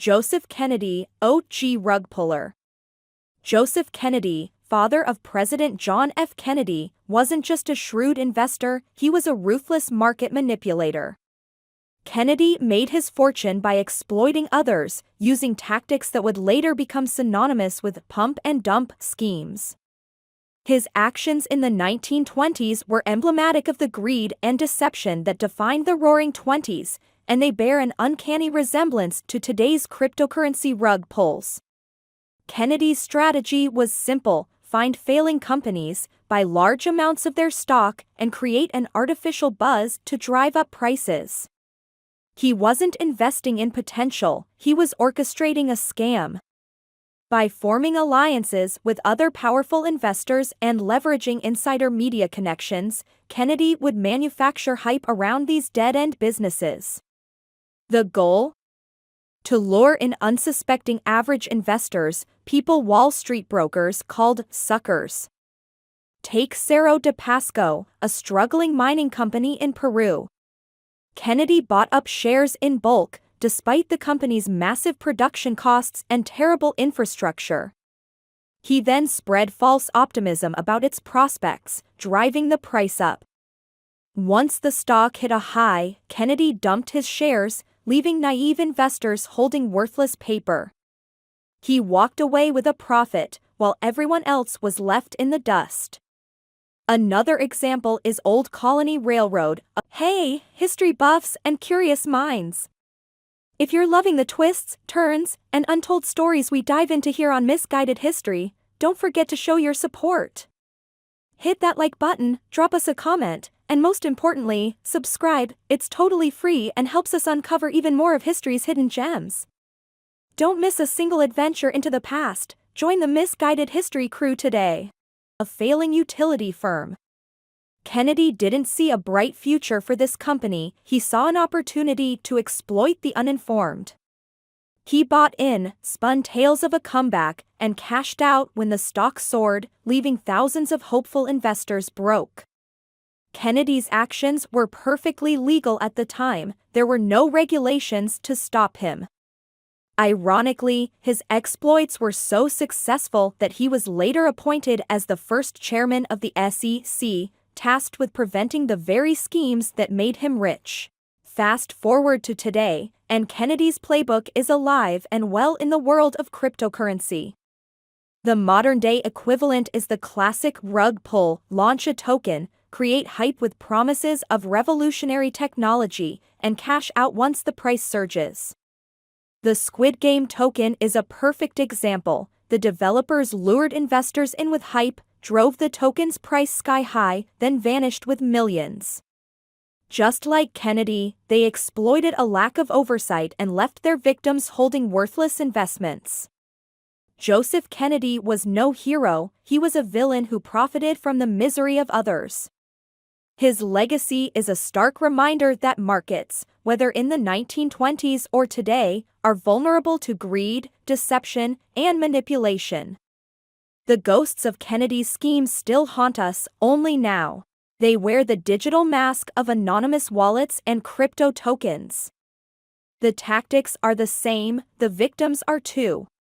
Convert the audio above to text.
Joseph Kennedy, OG rug puller. Joseph Kennedy, father of President John F. Kennedy, wasn't just a shrewd investor, he was a ruthless market manipulator. Kennedy made his fortune by exploiting others, using tactics that would later become synonymous with pump and dump schemes. His actions in the 1920s were emblematic of the greed and deception that defined the Roaring Twenties, and they bear an uncanny resemblance to today's cryptocurrency rug pulls. Kennedy's strategy was simple: find failing companies, buy large amounts of their stock, and create an artificial buzz to drive up prices. He wasn't investing in potential, he was orchestrating a scam. By forming alliances with other powerful investors and leveraging insider media connections, Kennedy would manufacture hype around these dead-end businesses. The goal? To lure in unsuspecting average investors, people Wall Street brokers called suckers. Take Cerro de Pasco, a struggling mining company in Peru. Kennedy bought up shares in bulk, despite the company's massive production costs and terrible infrastructure. He then spread false optimism about its prospects, driving the price up. Once the stock hit a high, Kennedy dumped his shares, leaving naive investors holding worthless paper. He walked away with a profit, while everyone else was left in the dust. Another example is Old Colony Railroad. Hey, history buffs and curious minds! If you're loving the twists, turns, and untold stories we dive into here on Misguided History, don't forget to show your support. Hit that like button, drop us a comment, and most importantly, subscribe. It's totally free and helps us uncover even more of history's hidden gems. Don't miss a single adventure into the past. Join the Misguided History crew today. A failing utility firm. Kennedy didn't see a bright future for this company, he saw an opportunity to exploit the uninformed. He bought in, spun tales of a comeback, and cashed out when the stock soared, leaving thousands of hopeful investors broke. Kennedy's actions were perfectly legal at the time, there were no regulations to stop him. Ironically, his exploits were so successful that he was later appointed as the first chairman of the SEC, tasked with preventing the very schemes that made him rich. Fast forward to today, and Kennedy's playbook is alive and well in the world of cryptocurrency. The modern-day equivalent is the classic rug pull: launch a token, create hype with promises of revolutionary technology, and cash out once the price surges. The Squid Game token is a perfect example. The developers lured investors in with hype, drove the token's price sky high, then vanished with millions. Just like Kennedy, they exploited a lack of oversight and left their victims holding worthless investments. Joseph Kennedy was no hero, he was a villain who profited from the misery of others. His legacy is a stark reminder that markets, whether in the 1920s or today, are vulnerable to greed, deception, and manipulation. The ghosts of Kennedy's schemes still haunt us, only now. They wear the digital mask of anonymous wallets and crypto tokens. The tactics are the same, the victims are too.